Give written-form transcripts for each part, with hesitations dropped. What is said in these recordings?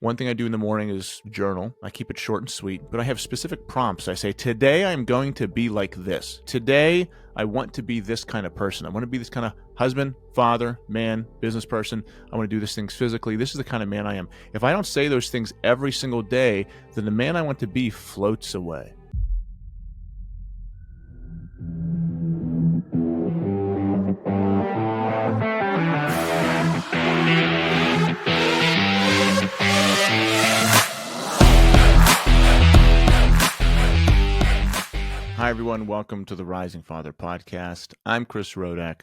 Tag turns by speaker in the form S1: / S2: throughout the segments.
S1: One thing I do in the morning is journal. I keep it short and sweet, but I have specific prompts. I say, today I'm going to be like this. Today I want to be this kind of person. I want to be this kind of husband, father, man, business person. I want to do these things physically. This is the kind of man I am. If I don't say those things every single day, then the man I want to be floats away. Hi, everyone. Welcome to the Rising Father podcast. I'm Chris Rodack.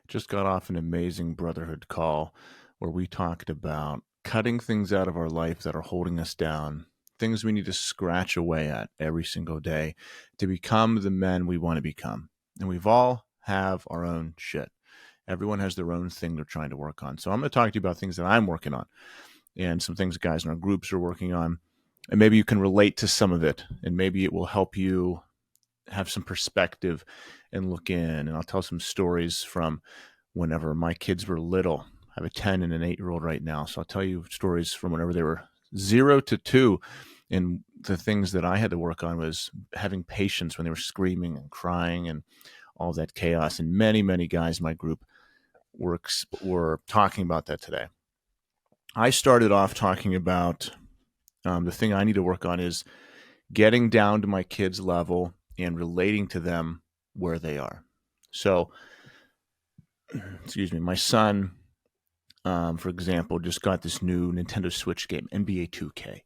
S1: Just got off an amazing brotherhood call where we talked about cutting things out of our life that are holding us down, things we need to scratch away at every single day to become the men we want to become. And we've all have our own shit. Everyone has their own thing they're trying to work on. So I'm going to talk to you about things that I'm working on and some things guys in our groups are working on. And maybe you can relate to some of it, and maybe it will help you have some perspective and look in. And I'll tell some stories from whenever my kids were little. I have a 10 and an 8-year-old right now. So I'll tell you stories from whenever they were 0 to 2. And the things that I had to work on was having patience when they were screaming and crying and all that chaos. And many, many guys in my group were talking about that today. I started off talking about the thing I need to work on is getting down to my kids' level and relating to them where they are. So, excuse me, my son, for example, just got this new Nintendo Switch game, NBA 2K.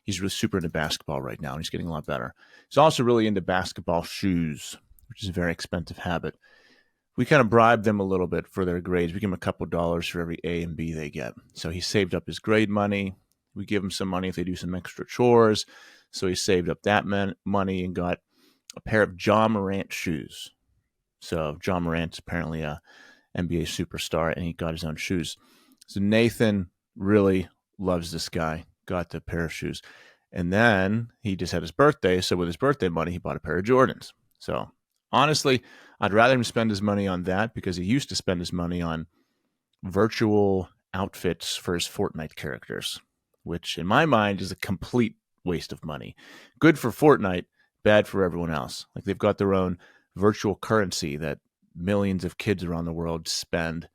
S1: He's really super into basketball right now, and he's getting a lot better. He's also really into basketball shoes, which is a very expensive habit. We kind of bribe them a little bit for their grades. We give them a couple dollars for every A and B they get. So he saved up his grade money. We give him some money if they do some extra chores. So he saved up that money and got a pair of John Morant shoes. So John Morant's apparently a NBA superstar, and he got his own shoes. So Nathan really loves this guy, got the pair of shoes. And then he just had his birthday. So with his birthday money, he bought a pair of Jordans. So honestly, I'd rather him spend his money on that because he used to spend his money on virtual outfits for his Fortnite characters, which in my mind is a complete waste of money. Good for Fortnite, bad for everyone else. Like they've got their own virtual currency that millions of kids around the world spend,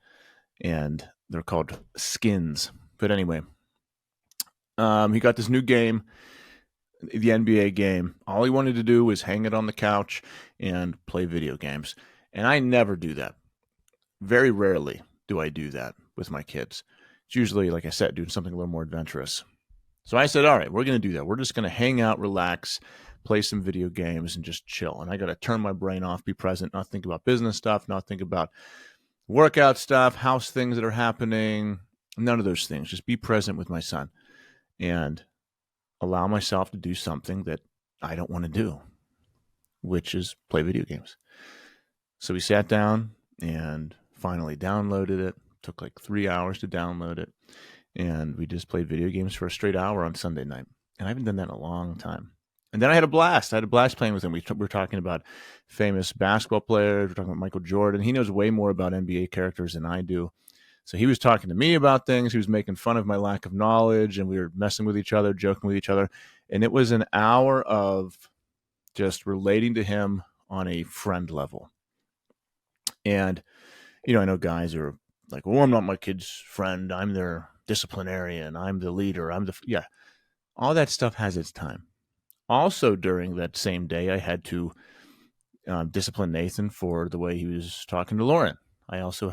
S1: and they're called skins. But anyway, he got this new game, the NBA game. All he wanted to do was hang it on the couch and play video games. And I never do that. Very rarely do I do that with my kids. It's usually, like I said, doing something a little more adventurous. So I said, all right, we're going to do that. We're just going to hang out, relax, play some video games, and just chill. And I got to turn my brain off, be present, not think about business stuff, not think about workout stuff, house things that are happening, none of those things. Just be present with my son and allow myself to do something that I don't want to do, which is play video games. So we sat down and finally downloaded it. Took like 3 hours to download it. And we just played video games for a straight hour on Sunday night. And I haven't done that in a long time. And then I had a blast. I had a blast playing with him. We were talking about famous basketball players. We're talking about Michael Jordan. He knows way more about NBA characters than I do. So he was talking to me about things. He was making fun of my lack of knowledge. And we were messing with each other, joking with each other. And it was an hour of just relating to him on a friend level. And, you know, I know guys are like, well, I'm not my kid's friend. I'm their disciplinarian. I'm the leader. Yeah. All that stuff has its time. Also, during that same day, I had to discipline Nathan for the way he was talking to Lauren.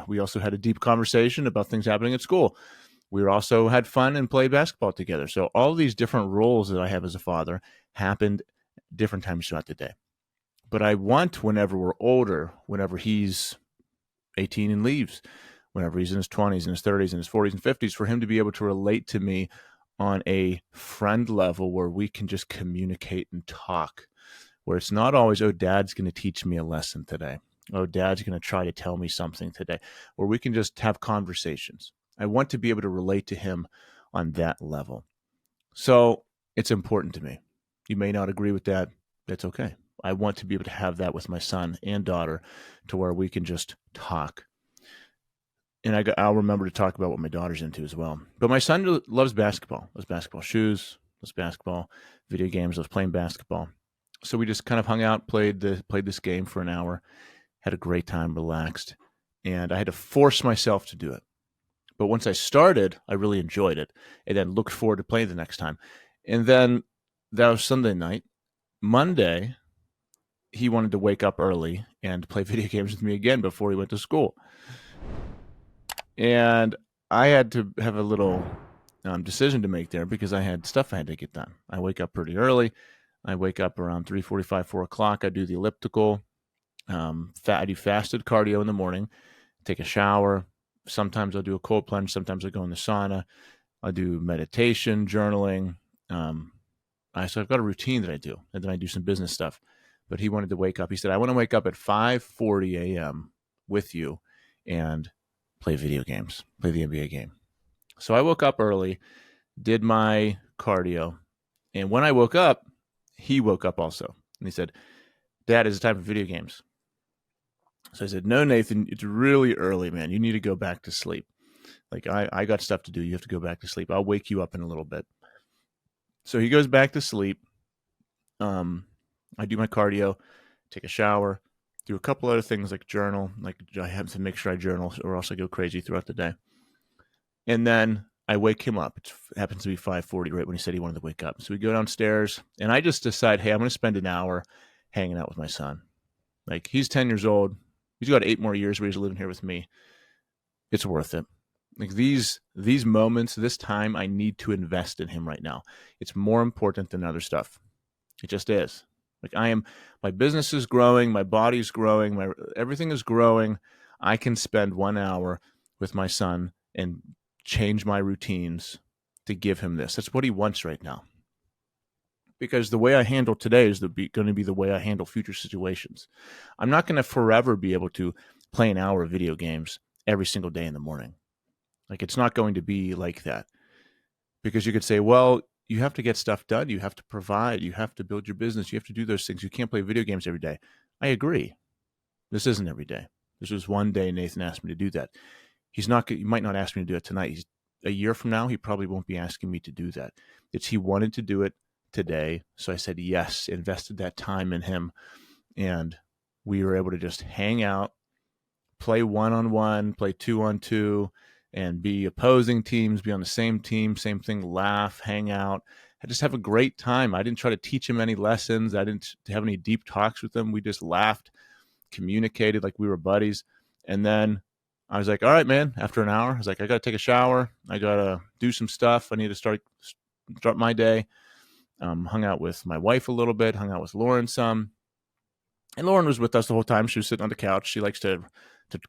S1: We also had a deep conversation about things happening at school. We also had fun and played basketball together. So all these different roles that I have as a father happened different times throughout the day. But I want, whenever we're older, whenever he's 18 and leaves, whenever he's in his 20s and his 30s and his 40s and 50s, for him to be able to relate to me on a friend level where we can just communicate and talk, where it's not always, oh, dad's going to teach me a lesson today. Oh, dad's going to try to tell me something today, where we can just have conversations. I want to be able to relate to him on that level. So it's important to me. You may not agree with that. That's okay. I want to be able to have that with my son and daughter to where we can just talk. And I'll remember to talk about what my daughter's into as well. But my son loves basketball, loves basketball shoes, loves basketball, video games, loves playing basketball. So we just kind of hung out, played this game for an hour, had a great time, relaxed, and I had to force myself to do it. But once I started, I really enjoyed it, and then looked forward to playing the next time. And then that was Sunday night. Monday, he wanted to wake up early and play video games with me again before he went to school. And I had to have a little decision to make there because I had stuff I had to get done. I wake up pretty early. I wake up around 3:45, 4 o'clock. I do the elliptical. I do fasted cardio in the morning, take a shower. Sometimes I'll do a cold plunge. Sometimes I go in the sauna. I do meditation, journaling. So I've got a routine that I do, and then I do some business stuff. But he wanted to wake up. He said, I want to wake up at 5:40 a.m. with you and play video games, play the NBA game. So I woke up early, did my cardio, and when I woke up, he woke up also. And he said, Dad, it's time for video games. So I said, no, Nathan, it's really early, man. You need to go back to sleep. Like, I got stuff to do. You have to go back to sleep. I'll wake you up in a little bit. So he goes back to sleep. I do my cardio, take a shower, do a couple other things like journal. Like, I have to make sure I journal or else I go crazy throughout the day. And then I wake him up. It happens to be 5:40, right when he said he wanted to wake up. So we go downstairs, and I just decide, hey, I'm going to spend an hour hanging out with my son. Like, he's 10 years old. He's got 8 more years where he's living here with me. It's worth it. Like, these moments, this time, I need to invest in him right now. It's more important than other stuff. It just is. Like, my business is growing, my body's growing, everything is growing. I can spend 1 hour with my son and change my routines to give him this. That's what he wants right now. Because the way I handle today is going to be the way I handle future situations. I'm not going to forever be able to play an hour of video games every single day in the morning. Like, it's not going to be like that. Because you could say, well, you have to get stuff done. You have to provide. You have to build your business. You have to do those things. You can't play video games every day. I agree. This isn't every day. This was one day Nathan asked me to do that. He might not ask me to do it tonight. A year from now, he probably won't be asking me to do that. He wanted to do it today. So I said yes, invested that time in him. And we were able to just hang out, play 1-on-1, play 2-on-2, and be opposing teams, be on the same team, same thing, laugh, hang out. I just have a great time. I didn't try to teach him any lessons. I didn't have any deep talks with him. We just laughed, communicated like we were buddies. And then I was like, all right, man, after an hour, I was like, I got to take a shower. I got to do some stuff. I need to start my day. Hung out with my wife a little bit, hung out with Lauren some. And Lauren was with us the whole time. She was sitting on the couch. She likes to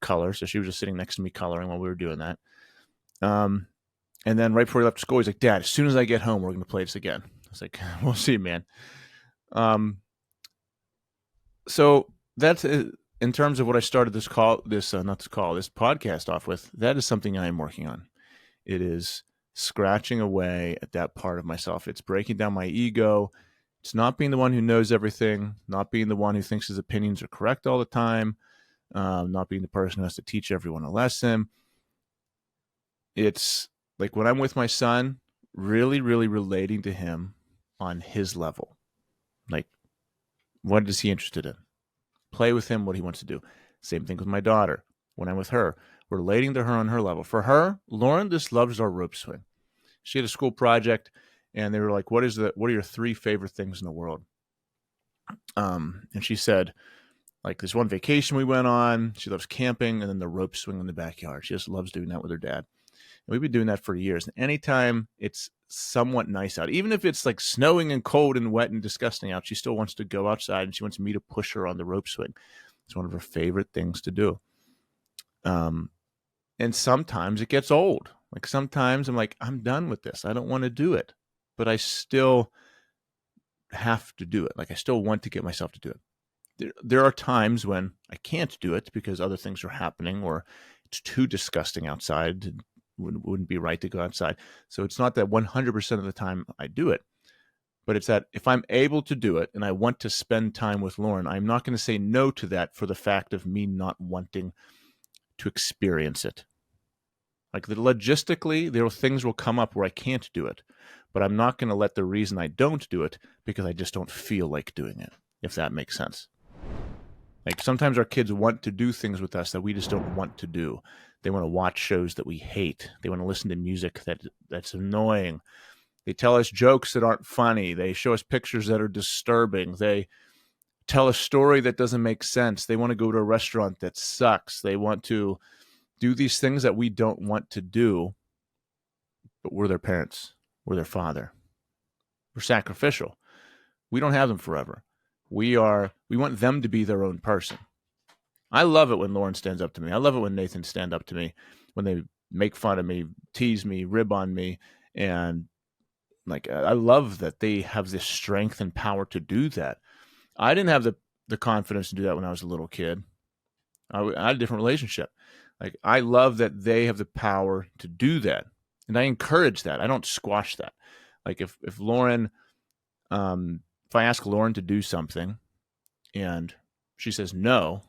S1: color, so she was just sitting next to me coloring while we were doing that. And then right before he left school, he's like, Dad, as soon as I get home, we're going to play this again. I was like, we'll see, man. So that's in terms of what I started this podcast off with. That is something I am working on. It is scratching away at that part of myself. It's breaking down my ego. It's not being the one who knows everything, not being the one who thinks his opinions are correct all the time, not being the person who has to teach everyone a lesson. It's like when I'm with my son, really, really relating to him on his level. Like, what is he interested in? Play with him what he wants to do. Same thing with my daughter. When I'm with her, relating to her on her level. For her, Lauren just loves our rope swing. She had a school project, and they were like, what are your 3 favorite things in the world? And she said, like, this one vacation we went on, she loves camping, and then the rope swing in the backyard. She just loves doing that with her dad. And we've been doing that for years. And anytime it's somewhat nice out, even if it's like snowing and cold and wet and disgusting out, she still wants to go outside, and she wants me to push her on the rope swing. It's one of her favorite things to do. And sometimes it gets old. Like, sometimes I'm like, I'm done with this. I don't want to do it, but I still have to do it. Like, I still want to get myself to do it. There are times when I can't do it because other things are happening, or it's too disgusting outside. It wouldn't be right to go outside. So it's not that 100% of the time I do it, but it's that if I'm able to do it and I want to spend time with Lauren, I'm not going to say no to that for the fact of me not wanting to experience it. Like logistically, things will come up where I can't do it, but I'm not going to let the reason I don't do it because I just don't feel like doing it, if that makes sense. Like sometimes our kids want to do things with us that we just don't want to do. They want to watch shows that we hate. They want to listen to music that's annoying. They tell us jokes that aren't funny. They show us pictures that are disturbing. They tell a story that doesn't make sense. They want to go to a restaurant that sucks. They want to do these things that we don't want to do, but we're their parents. We're their father. We're sacrificial. We don't have them forever. We want them to be their own person. I love it when Lauren stands up to me. I love it when Nathan stand up to me, when they make fun of me, tease me, rib on me. And like, I love that they have this strength and power to do that. I didn't have the confidence to do that when I was a little kid. I had a different relationship. Like, I love that they have the power to do that. And I encourage that. I don't squash that. Like if Lauren, if I ask Lauren to do something and she says no,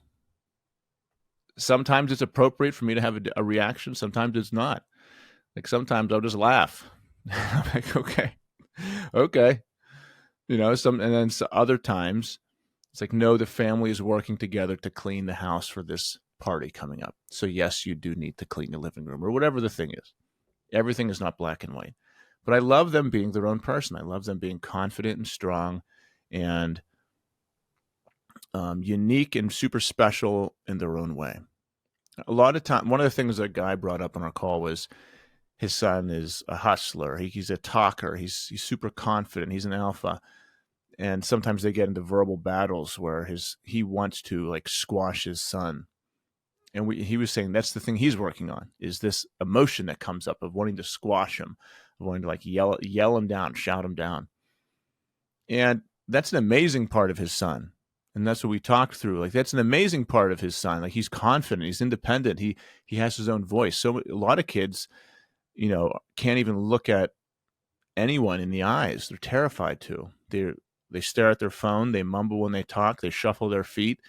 S1: sometimes it's appropriate for me to have a reaction. Sometimes it's not. Like sometimes I'll just laugh. I'm like, okay. And then other times it's like, no, the family is working together to clean the house for this party coming up. So yes, you do need to clean the living room or whatever the thing is. Everything is not black and white. But I love them being their own person. I love them being confident and strong and unique and super special in their own way. A lot of time, one of the things that Guy brought up on our call was his son is a hustler. He's a talker. He's super confident. He's an alpha. And sometimes they get into verbal battles where he wants to like squash his son. And he was saying that's the thing he's working on, is this emotion that comes up of wanting to squash him, of wanting to like yell him down, shout him down. And that's an amazing part of his son. And that's what we talked through. Like, that's an amazing part of his son. Like, he's confident, he's independent, he has his own voice. So a lot of kids, can't even look at anyone in the eyes. They're terrified to. They stare at their phone, they mumble when they talk, they shuffle their feet.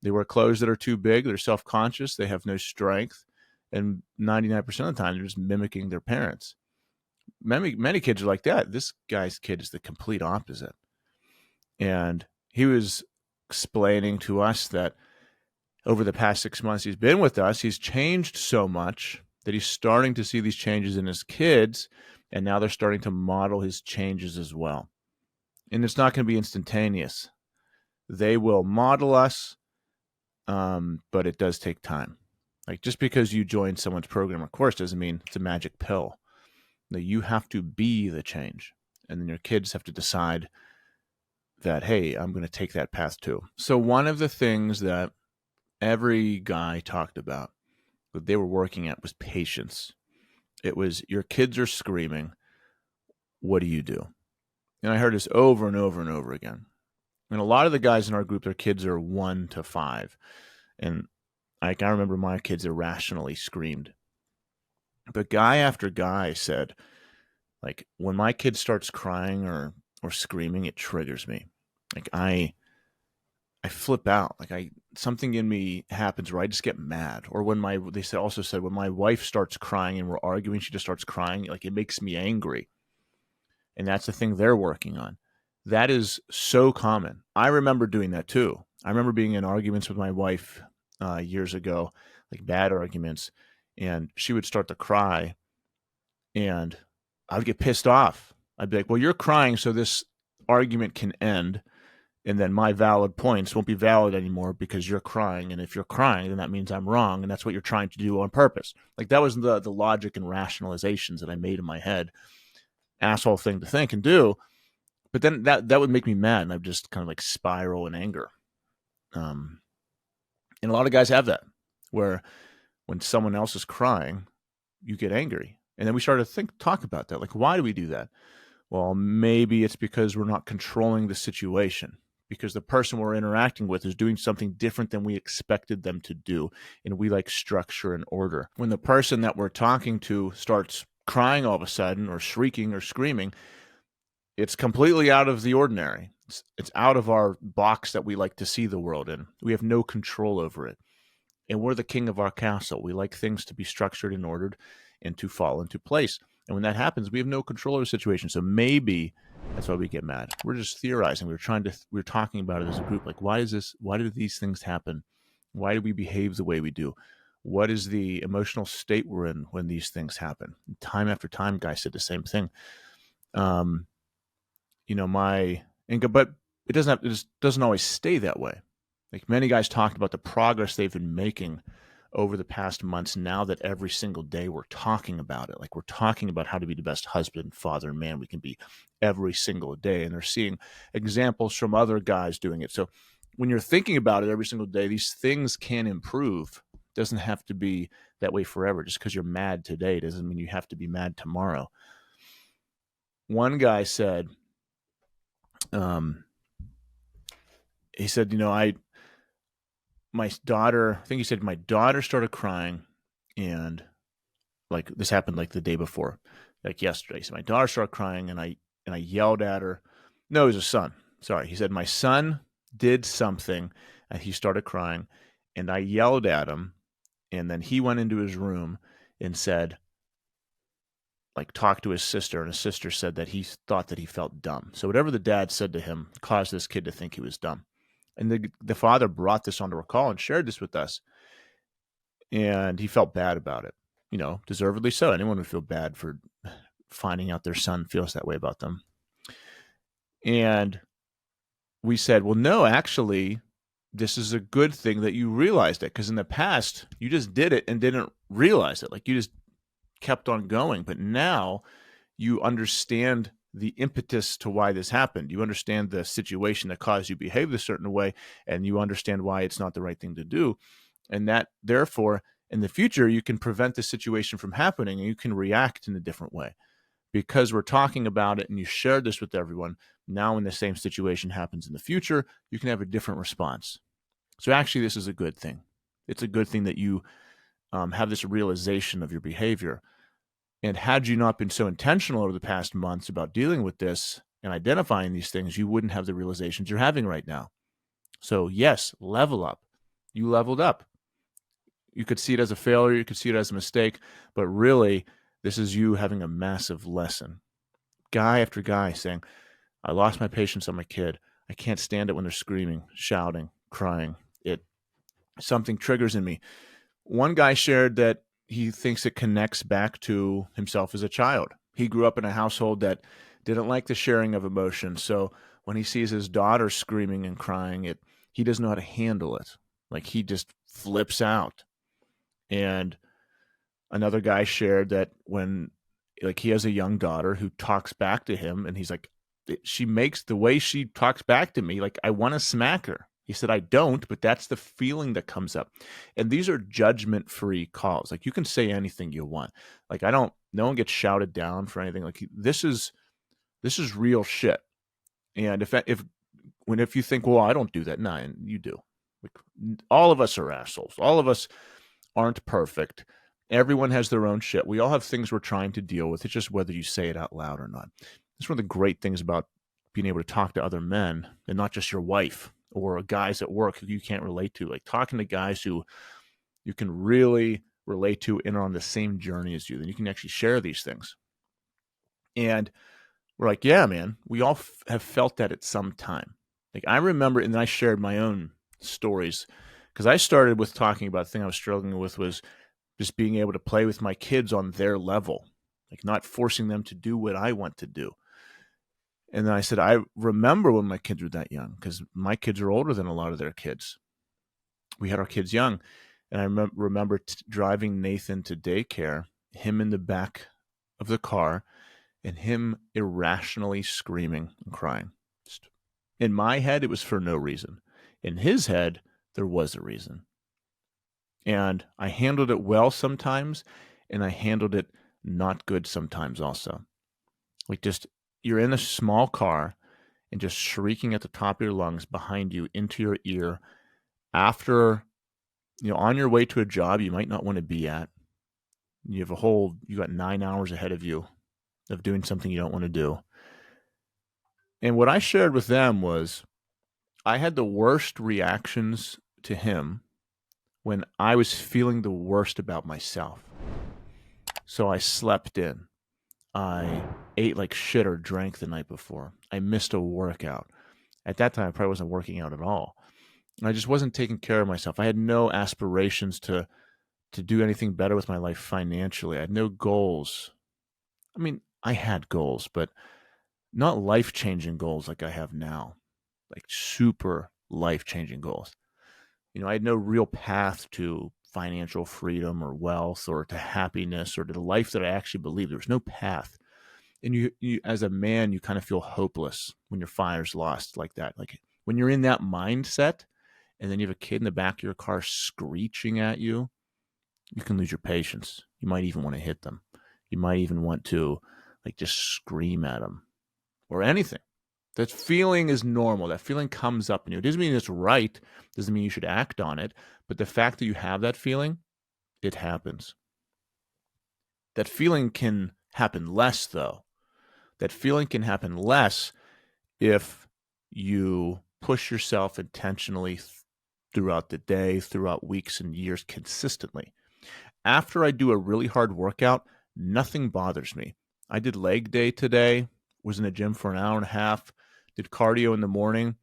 S1: They wear clothes that are too big. They're self-conscious. They have no strength. And 99% of the time, they're just mimicking their parents. Many kids are like that. This guy's kid is the complete opposite. And he was explaining to us that over the past 6 months he's been with us, he's changed so much that he's starting to see these changes in his kids. And now they're starting to model his changes as well. And it's not going to be instantaneous. They will model us. But it does take time. Like, just because you join someone's program or course doesn't mean it's a magic pill. No, you have to be the change. And then your kids have to decide that, hey, I'm going to take that path too. So one of the things that every guy talked about that they were working at was patience. It was, your kids are screaming. What do you do? And I heard this over and over and over again. And a lot of the guys in our group, their kids are 1 to 5. And I remember my kids irrationally screamed. But guy after guy said, like, when my kid starts crying or screaming, it triggers me. Like, I flip out. Like, something in me happens where I just get mad. Or when they also said when my wife starts crying and we're arguing, she just starts crying. Like, it makes me angry. And that's the thing they're working on. That is so common. I remember doing that too. I remember being in arguments with my wife years ago, like bad arguments, and she would start to cry, and I would get pissed off. I'd be like, well, you're crying so this argument can end, and then my valid points won't be valid anymore because you're crying, and if you're crying, then that means I'm wrong, and that's what you're trying to do on purpose. Like, that was the logic and rationalizations that I made in my head. Asshole thing to think and do. But then that would make me mad, and I'd just kind of like spiral in anger. And a lot of guys have that, where when someone else is crying, you get angry. And then we started to talk about that. Like, why do we do that? Well, maybe it's because we're not controlling the situation, because the person we're interacting with is doing something different than we expected them to do. And we like structure and order. When the person that we're talking to starts crying all of a sudden, or shrieking or screaming, it's completely out of the ordinary. It's out of our box that we like to see the world in. We have no control over it. And we're the king of our castle. We like things to be structured and ordered. and to fall into place. And when that happens, we have no control of the situation. So maybe that's why we get mad. We're just theorizing. We're talking about it as a group. Like, why do these things happen? Why do we behave the way we do? What is the emotional state we're in when these things happen? And time after time, guys said the same thing. But it just doesn't always stay that way. Like, many guys talked about the progress they've been making over the past months, now that every single day we're talking about it. Like, we're talking about how to be the best husband, father, and man we can be every single day. And they're seeing examples from other guys doing it. So when you're thinking about it every single day, these things can improve. It doesn't have to be that way forever. Just because you're mad today doesn't mean you have to be mad tomorrow. One guy said, he said, my daughter started crying, and like, this happened like the day before, like yesterday. So my daughter started crying, and I yelled at her. No, it was a son. Sorry. He said, my son did something, and he started crying, and I yelled at him. And then he went into his room and said, like, talked to his sister, and his sister said that he thought that he felt dumb. So whatever the dad said to him caused this kid to think he was dumb. And the father brought this onto a call and shared this with us. And he felt bad about it, deservedly so. Anyone would feel bad for finding out their son feels that way about them. And we said, well, no, actually, this is a good thing that you realized it, because in the past, you just did it and didn't realize it. Like, you just kept on going. But now you understand the impetus to why this happened. You understand the situation that caused you to behave a certain way, and you understand why it's not the right thing to do. And that, therefore, in the future, you can prevent the situation from happening, and you can react in a different way. Because we're talking about it and you shared this with everyone, now when the same situation happens in the future, you can have a different response. So actually, this is a good thing. It's a good thing that you have this realization of your behavior. And had you not been so intentional over the past months about dealing with this and identifying these things, you wouldn't have the realizations you're having right now. So yes, level up. You leveled up. You could see it as a failure. You could see it as a mistake. But really, this is you having a massive lesson. Guy after guy saying, I lost my patience on my kid. I can't stand it when they're screaming, shouting, crying. Something triggers in me. One guy shared that he thinks it connects back to himself as a child. He grew up in a household that didn't like the sharing of emotion. So when he sees his daughter screaming and crying, he doesn't know how to handle it. Like, he just flips out. And another guy shared that when, like, he has a young daughter who talks back to him, and he's like, she makes the way she talks back to me, like, I want to smack her. He said, I don't, but that's the feeling that comes up. And these are judgment-free calls. Like, you can say anything you want. Like, no one gets shouted down for anything. Like, this is real shit. And if you think, well, I don't do that, nah, you do. Like, all of us are assholes. All of us aren't perfect. Everyone has their own shit. We all have things we're trying to deal with. It's just whether you say it out loud or not. It's one of the great things about being able to talk to other men, and not just your wife or guys at work who you can't relate to. Like, talking to guys who you can really relate to and are on the same journey as you, then you can actually share these things. And we're like, yeah, man, we all have felt that at some time. Like, I remember, and I shared my own stories, because I started with talking about the thing I was struggling with was just being able to play with my kids on their level, like, not forcing them to do what I want to do. And then I said, I remember when my kids were that young, because my kids are older than a lot of their kids. We had our kids young. And I remember driving Nathan to daycare, him in the back of the car, and him irrationally screaming and crying. In my head, it was for no reason. In his head, there was a reason. And I handled it well sometimes, and I handled it not good sometimes also. Like, just, you're in a small car and just shrieking at the top of your lungs behind you into your ear after, on your way to a job you might not want to be at. You got 9 hours ahead of you of doing something you don't want to do. And what I shared with them was, I had the worst reactions to him when I was feeling the worst about myself. So I slept in. I ate like shit or drank the night before. I missed a workout. At that time, I probably wasn't working out at all. I just wasn't taking care of myself. I had no aspirations to do anything better with my life financially. I had no goals. I mean, I had goals, but not life-changing goals like I have now. Like super life-changing goals. I had no real path to financial freedom or wealth or to happiness or to the life that I actually believe. There was no path. And you as a man, you kind of feel hopeless when your fire's lost like that. Like when you're in that mindset and then you have a kid in the back of your car screeching at you, you can lose your patience. You might even want to hit them. You might even want to like just scream at them or anything. That feeling is normal. That feeling comes up in you. It doesn't mean it's right. It doesn't mean you should act on it. But the fact that you have that feeling, it happens. That feeling can happen less, though. That feeling can happen less if you push yourself intentionally throughout the day, throughout weeks and years consistently. After I do a really hard workout, nothing bothers me. I did leg day today, was in the gym for an hour and a half, did cardio in the morning.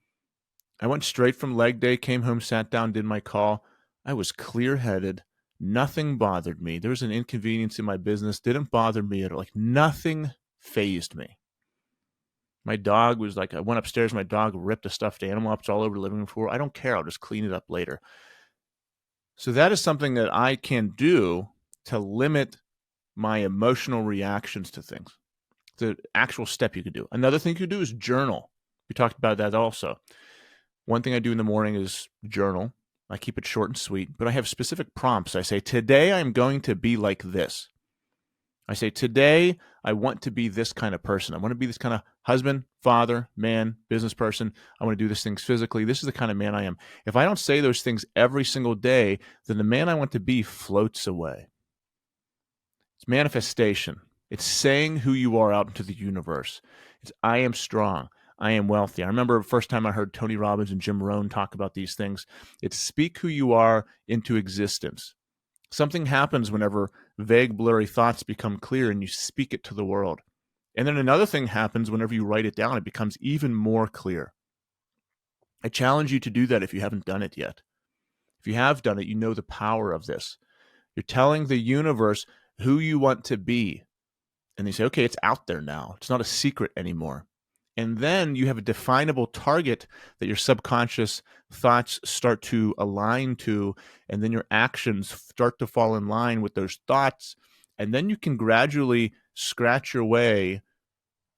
S1: I went straight from leg day, came home, sat down, did my call. I was clear-headed. Nothing bothered me. There was an inconvenience in my business. Didn't bother me at all. Like nothing fazed me. My dog was like, I went upstairs, my dog ripped a stuffed animal up. It's all over the living room floor. I don't care. I'll just clean it up later. So that is something that I can do to limit my emotional reactions to things. The actual step you could do. Another thing you could do is journal. We talked about that also. One thing I do in the morning is journal. I keep it short and sweet, but I have specific prompts. I say, today I'm going to be like this. I say, today I want to be this kind of person. I want to be this kind of husband, father, man, business person. I want to do these things physically. This is the kind of man I am. If I don't say those things every single day, then the man I want to be floats away. It's manifestation. It's saying who you are out into the universe. It's I am strong. I am wealthy. I remember the first time I heard Tony Robbins and Jim Rohn talk about these things. It's speak who you are into existence. Something happens whenever vague, blurry thoughts become clear and you speak it to the world. And then another thing happens whenever you write it down. It becomes even more clear. I challenge you to do that if you haven't done it yet. If you have done it, you know the power of this. You're telling the universe who you want to be. And they say, okay, it's out there now. It's not a secret anymore. And then you have a definable target that your subconscious thoughts start to align to, and then your actions start to fall in line with those thoughts. And then you can gradually scratch your way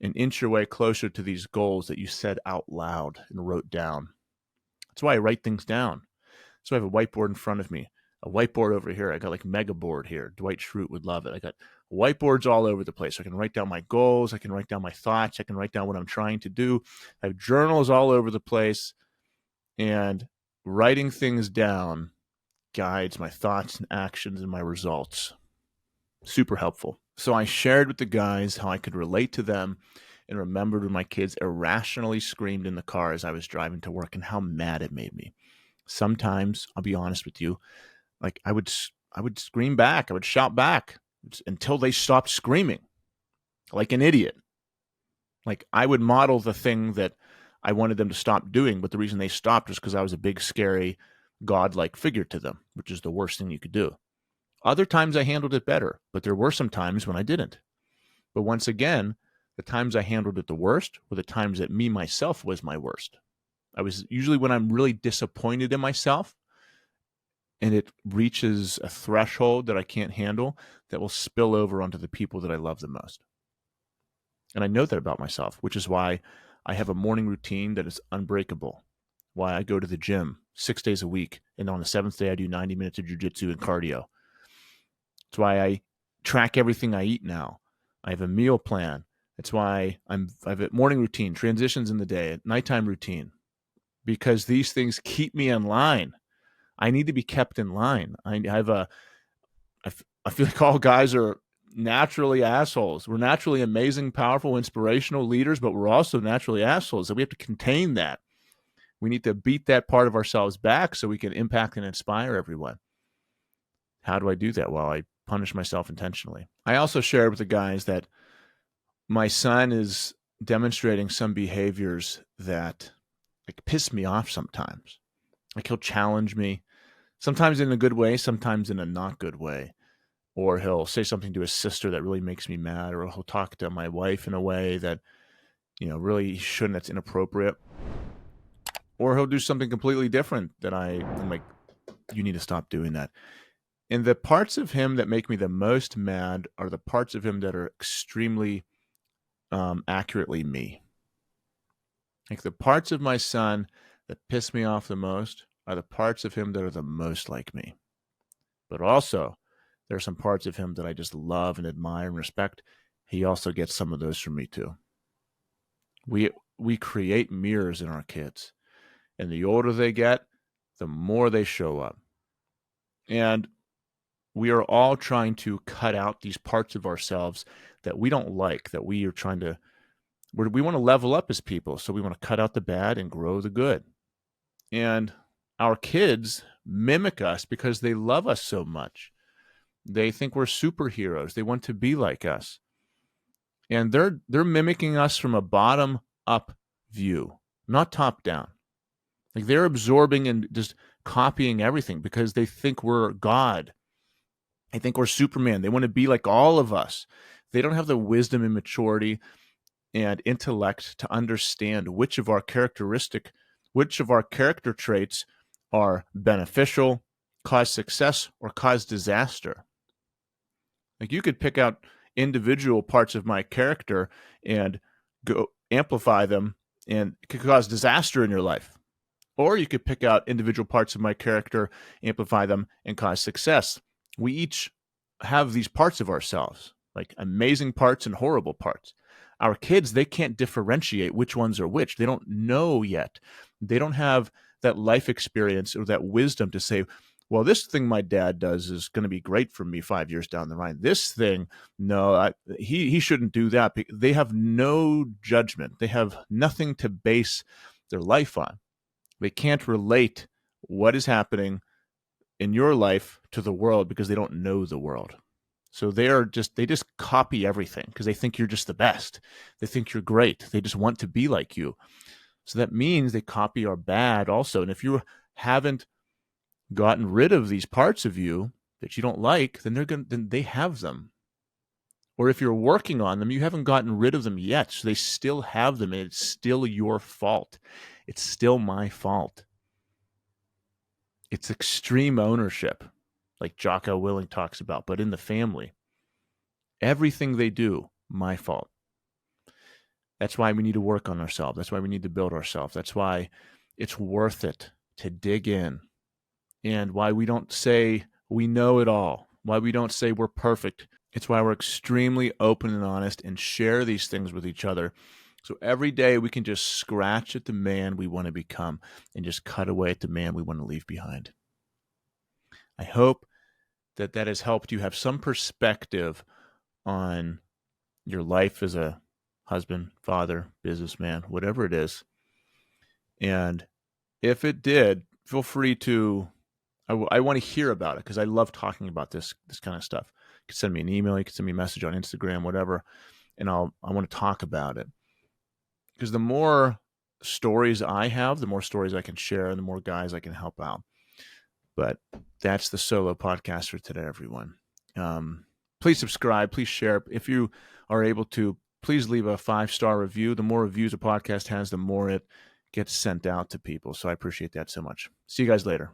S1: and inch your way closer to these goals that you said out loud and wrote down. That's why I write things down. So I have a whiteboard in front of me, a whiteboard over here. I got like mega board here. Dwight Schrute would love it. I got whiteboards all over the place. I can write down my goals. I can write down my thoughts. I can write down what I'm trying to do. I have journals all over the place, and writing things down guides my thoughts and actions and my results. Super helpful. So I shared with the guys how I could relate to them and remembered when my kids irrationally screamed in the car as I was driving to work and how mad it made me. Sometimes, I'll be honest with you, like I would scream back. I would shout back until they stopped screaming like an idiot. Like I would model the thing that I wanted them to stop doing, but the reason they stopped was because I was a big, scary, godlike figure to them, which is the worst thing you could do. Other times I handled it better, but there were some times when I didn't. But once again, the times I handled it the worst were the times that me, myself, was my worst. I was usually when I'm really disappointed in myself and it reaches a threshold that I can't handle that will spill over onto the people that I love the most. And I know that about myself, which is why I have a morning routine that is unbreakable, why I go to the gym 6 days a week, and on the seventh day I do 90 minutes of jiu-jitsu and cardio. It's why I track everything I eat now. I have a meal plan. That's why I have a morning routine, transitions in the day, nighttime routine, because these things keep me in line. I need to be kept in line. I feel like all guys are naturally assholes. We're naturally amazing, powerful, inspirational leaders, but we're also naturally assholes. So we have to contain that. We need to beat that part of ourselves back so we can impact and inspire everyone. How do I do that? Well, I punish myself intentionally. I also shared with the guys that my son is demonstrating some behaviors that like piss me off sometimes. Like he'll challenge me, sometimes in a good way, sometimes in a not good way. Or he'll say something to his sister that really makes me mad, or he'll talk to my wife in a way that, really shouldn't, that's inappropriate. Or he'll do something completely different that I'm like, you need to stop doing that. And the parts of him that make me the most mad are the parts of him that are extremely accurately me. Like the parts of my son that piss me off the most are the parts of him that are the most like me. But also, there are some parts of him that I just love and admire and respect. He also gets some of those from me too. We create mirrors in our kids, and the older they get, the more they show up. And we are all trying to cut out these parts of ourselves that we don't like, that we are trying to, we want to level up as people. So we want to cut out the bad and grow the good. And our kids mimic us because they love us so much. They think we're superheroes. They want to be like us. And they're mimicking us from a bottom up view, not top down. Like they're absorbing and just copying everything because they think we're God. They think we're Superman. They want to be like all of us. They don't have the wisdom and maturity and intellect to understand which of our character traits are beneficial, cause success, or cause disaster. Like you could pick out individual parts of my character and go amplify them, and it could cause disaster in your life. Or you could pick out individual parts of my character, amplify them, and cause success. We each have these parts of ourselves, like amazing parts and horrible parts. Our kids, they can't differentiate which ones are which. They don't know yet. They don't have that life experience or that wisdom to say, well, this thing my dad does is going to be great for me 5 years down the line. This thing, no, he shouldn't do that. They have no judgment. They have nothing to base their life on. They can't relate what is happening in your life to the world because they don't know the world. So they just copy everything because they think you're just the best. They think you're great. They just want to be like you. So that means they copy our bad also. And if you haven't gotten rid of these parts of you that you don't like, then they have them. Or if you're working on them, you haven't gotten rid of them yet. So they still have them, and it's still your fault. It's still my fault. It's extreme ownership, like Jocko Willing talks about, but in the family. Everything they do, my fault. That's why we need to work on ourselves. That's why we need to build ourselves. That's why it's worth it to dig in. And why we don't say we know it all. Why we don't say we're perfect. It's why we're extremely open and honest and share these things with each other. So every day we can just scratch at the man we want to become and just cut away at the man we want to leave behind. I hope that has helped you have some perspective on your life as a husband, father, businessman, whatever it is. And if it did, feel free to, I want to hear about it because I love talking about this kind of stuff. You can send me an email, you can send me a message on Instagram, whatever, and I want to talk about it. Because the more stories I have, the more stories I can share, and the more guys I can help out. But that's the solo podcast for today, everyone. Please subscribe. Please share. If you are able to, please leave a 5-star review. The more reviews a podcast has, the more it gets sent out to people. So I appreciate that so much. See you guys later.